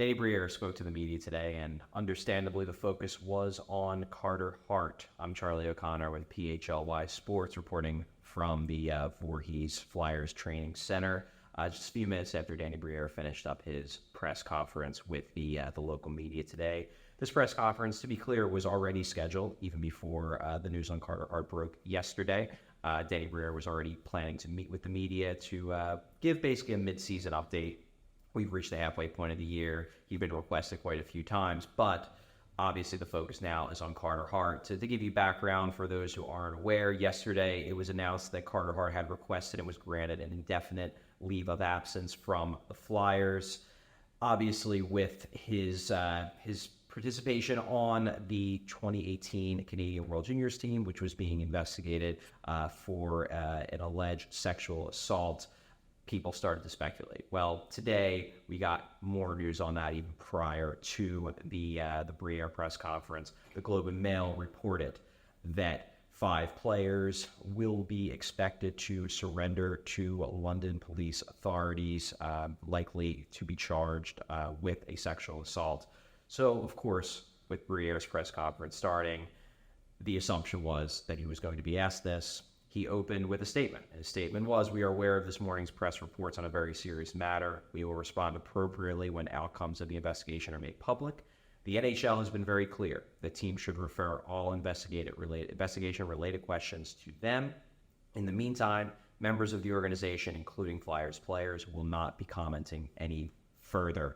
Danny Briere spoke to the media today, and understandably the focus was on Carter Hart. I'm Charlie O'Connor with PHLY Sports, reporting from the Voorhees Flyers Training Center. Just a few minutes after Danny Briere finished up his press conference with the local media today. This press conference, to be clear, was already scheduled even before the news on Carter Hart broke yesterday. Danny Briere was already planning to meet with the media to give basically a mid-season update. We've reached the halfway point of the year. He's been requested quite a few times, but obviously the focus now is on Carter Hart. To give you background for those who aren't aware, yesterday it was announced that Carter Hart had requested and was granted an indefinite leave of absence from the Flyers. Obviously, with his participation on the 2018 Canadian World Juniors team, which was being investigated for an alleged sexual assault, people started to speculate. Well, today we got more news on that even prior to the Briere press conference. The Globe and Mail reported that 5 players will be expected to surrender to London police authorities, likely to be charged with a sexual assault. So, of course, with Briere's press conference starting, the assumption was that he was going to be asked this. He opened with a statement. His statement was, "We are aware of this morning's press reports on a very serious matter. We will respond appropriately when outcomes of the investigation are made public. The NHL has been very clear. The team should refer all investigation-related questions to them. In the meantime, members of the organization, including Flyers players, will not be commenting any further."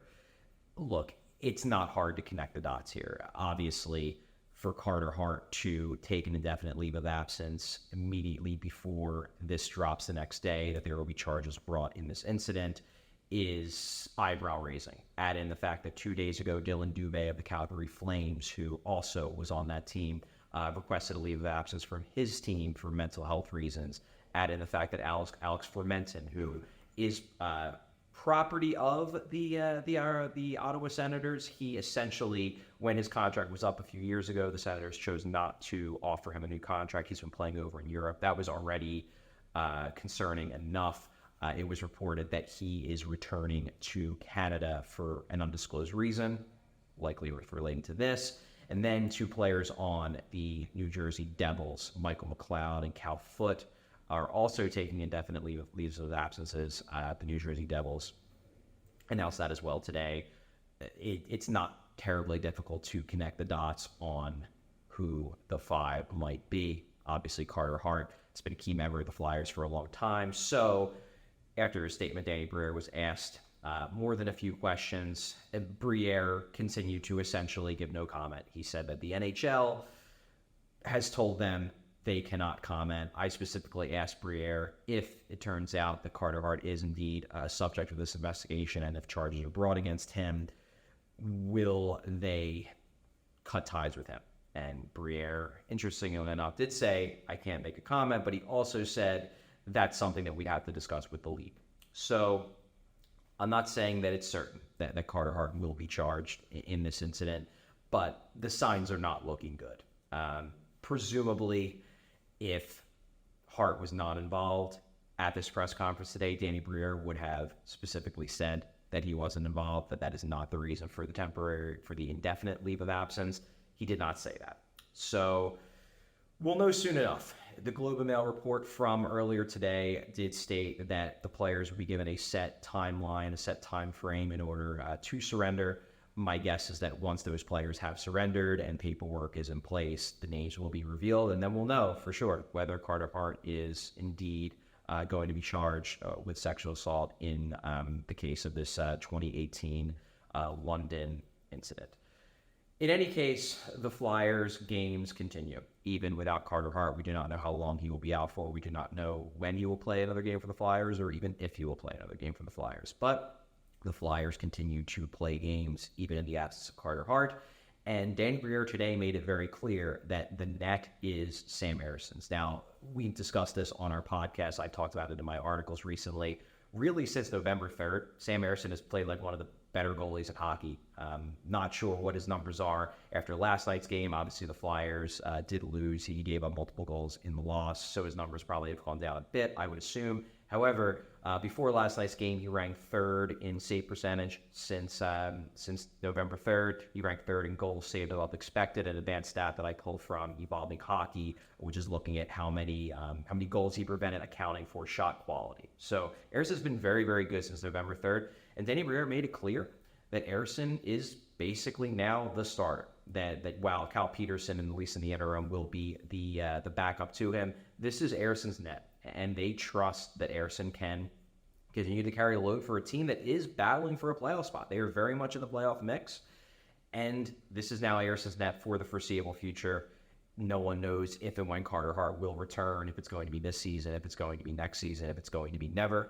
Look, it's not hard to connect the dots here. Obviously, for Carter Hart to take an indefinite leave of absence immediately before this drops the next day, that there will be charges brought in this incident, is eyebrow-raising. Add in the fact that 2 days ago, Dylan Dubé of the Calgary Flames, who also was on that team, requested a leave of absence from his team for mental health reasons. Add in the fact that Alex Fermenton, who is property of the Ottawa Senators, he essentially, when his contract was up a few years ago, the Senators chose not to offer him a new contract. He's been playing over in Europe. That was already concerning enough. It was reported that he is returning to Canada for an undisclosed reason, likely relating to this. And then 2 players on the New Jersey Devils, Michael McLeod and Cal Foote, are also taking indefinite leaves of absences. The New Jersey Devils announced that as well today. It's not terribly difficult to connect the dots on who the 5 might be. Obviously, Carter Hart has been a key member of the Flyers for a long time. So after his statement, Danny Briere was asked more than a few questions. Briere continued to essentially give no comment. He said that the NHL has told them they cannot comment. I specifically asked Briere if it turns out that Carter Hart is indeed a subject of this investigation and if charges are brought against him, will they cut ties with him? And Briere, interestingly enough, did say, "I can't make a comment," but he also said that's something that we have to discuss with the league. So I'm not saying that it's certain that Carter Hart will be charged in this incident, but the signs are not looking good. Presumably, if Hart was not involved at this press conference today, Danny Briere would have specifically said that he wasn't involved, that is not the reason for the indefinite leave of absence. He did not say that. So we'll know soon enough. The Globe and Mail report from earlier today did state that the players will be given a set timeline, a set time frame in order to surrender. My guess is that once those players have surrendered and paperwork is in place, the names will be revealed, and then we'll know for sure whether Carter Hart is indeed going to be charged with sexual assault in the case of this 2018 London incident. In any case, the Flyers games continue. Even without Carter Hart, we do not know how long he will be out for. We do not know when he will play another game for the Flyers or even if he will play another game for the Flyers. But the Flyers continue to play games even in the absence of Carter Hart. And Danny Briere today made it very clear that the neck is Sam Arison's. Now, we discussed this on our podcast. I talked about it in my articles recently. Really, since November 3rd, Sam Arison has played like one of the better goalies in hockey. Not sure what his numbers are after last night's game. Obviously, the Flyers did lose. He gave up multiple goals in the loss, so his numbers probably have gone down a bit, I would assume. However, before last night's game, he ranked third in save percentage since November 3rd. He ranked third in goals saved above expected, an advanced stat that I pulled from Evolving Hockey, which is looking at how many goals he prevented, accounting for shot quality. So Arison has been very, very good since November 3rd, and Daniel Briere made it clear that Arison is basically now the starter. That while Cal Peterson, at least in the interim, will be the backup to him, this is Arison's net, and they trust that Arison can continue to carry a load for a team that is battling for a playoff spot. They are very much in the playoff mix, and this is now Arison's net for the foreseeable future. No one knows if and when Carter Hart will return, if it's going to be this season, if it's going to be next season, if it's going to be never.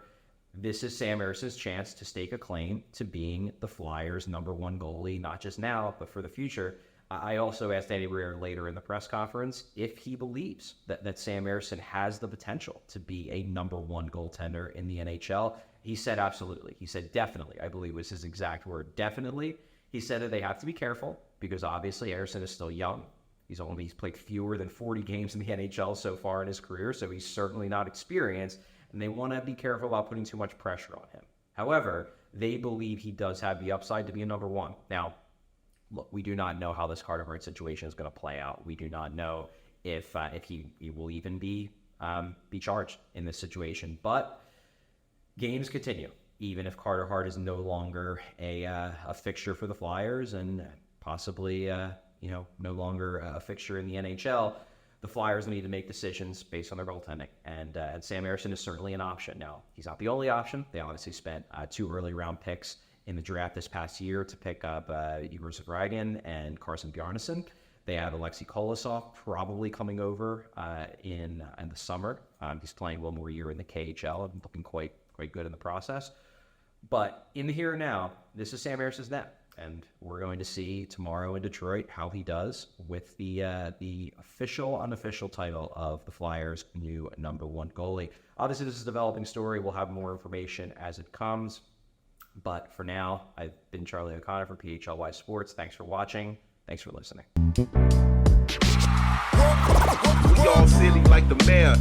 This is Sam Arison's chance to stake a claim to being the Flyers' #1 goalie, not just now, but for the future. I also asked Daniel Briere later in the press conference if he believes that Sam Arison has the potential to be a #1 goaltender in the NHL. He said absolutely. He said definitely, I believe was his exact word, definitely. He said that they have to be careful because obviously Arison is still young. He's played fewer than 40 games in the NHL so far in his career, so he's certainly not experienced, and they want to be careful about putting too much pressure on him. However, they believe he does have the upside to be a #1. Now, look, we do not know how this Carter Hart situation is going to play out. We do not know if he will even be charged in this situation. But games continue, even if Carter Hart is no longer a fixture for the Flyers and possibly no longer a fixture in the NHL. The Flyers need to make decisions based on their goaltending, and Sam Arison is certainly an option. Now, he's not the only option. They obviously spent 2 early-round picks in the draft this past year to pick up Igor Zavragin and Carson Bjarnason. They have Alexei Kolosov probably coming over in the summer. He's playing one more year in the KHL and looking quite good in the process. But in the here and now, this is Sam Arison's net. And we're going to see tomorrow in Detroit how he does with the official, unofficial title of the Flyers' new #1 goalie. Obviously, this is a developing story. We'll have more information as it comes. But for now, I've been Charlie O'Connor from PHLY Sports. Thanks for watching. Thanks for listening. We all silly like the mayor.